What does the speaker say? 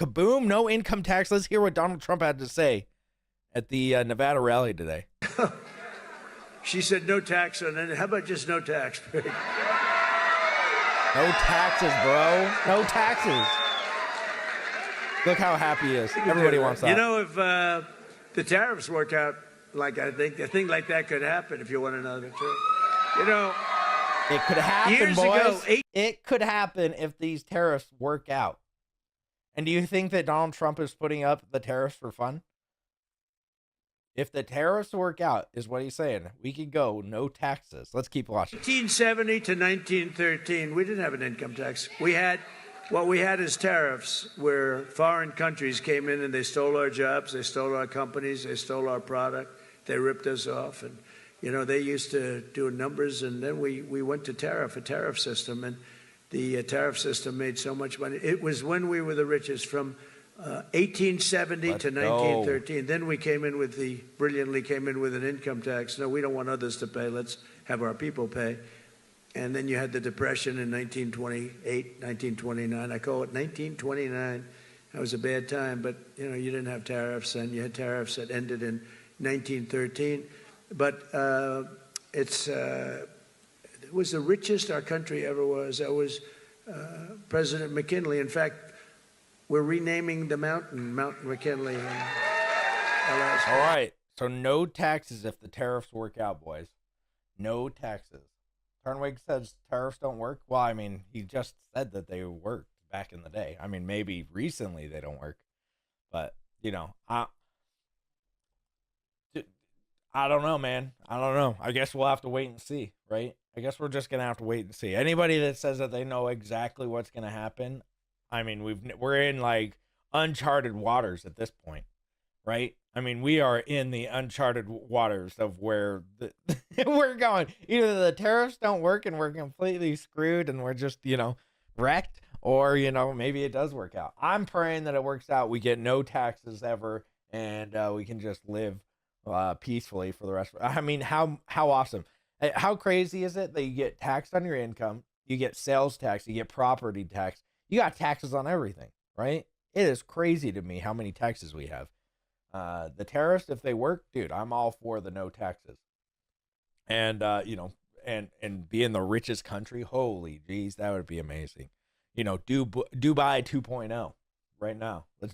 kaboom, no income tax. Let's hear what Donald Trump had to say at the Nevada rally today. She said no tax on it. How about just no tax? No taxes, bro. No taxes. Look how happy he is. Everybody wants that. You know, if the tariffs work out like I think, a thing like that could happen, if you want to know the truth. You know, it could happen, years boys. ago, It could happen if these tariffs work out. And do you think that Donald Trump is putting up the tariffs for fun? If the tariffs work out, is what he's saying, we could go no taxes. Let's keep watching. 1870 to 1913, we didn't have an income tax. What we had is tariffs, where foreign countries came in and they stole our jobs, they stole our companies, they stole our product, they ripped us off. And, you know, they used to do numbers, and then we went to a tariff system, and the tariff system made so much money. It was when we were the richest, from 1870 to 1913. Then we brilliantly came in with an income tax. No, we don't want others to pay. Let's have our people pay. And then you had the Depression in 1928, 1929. I call it 1929. That was a bad time, but, you know, you didn't have tariffs, and you had tariffs that ended in 1913. But it was the richest our country ever was. That was President McKinley. In fact, we're renaming the mountain McKinley in Alaska. All right. So no taxes if the tariffs work out, boys. No taxes. Turnwig says tariffs don't work. Well, I mean, he just said that they worked back in the day. I mean, maybe recently they don't work. But, you know, I don't know, man. I don't know. I guess we'll have to wait and see, right? I guess we're just going to have to wait and see. Anybody that says that they know exactly what's going to happen, I mean, we're in like uncharted waters at this point, right? I mean, we are in the uncharted waters of where we're going. Either the tariffs don't work and we're completely screwed and we're just, you know, wrecked, or, you know, maybe it does work out. I'm praying that it works out. We get no taxes ever, and we can just live peacefully for the rest of it. I mean, how awesome. How crazy is it that you get taxed on your income, you get sales tax, you get property tax, you got taxes on everything, right? It is crazy to me how many taxes we have. The tariffs, if they work, dude, I'm all for the no taxes. And, you know, and being the richest country, holy geez, that would be amazing. You know, Dubai 2.0 right now. Let's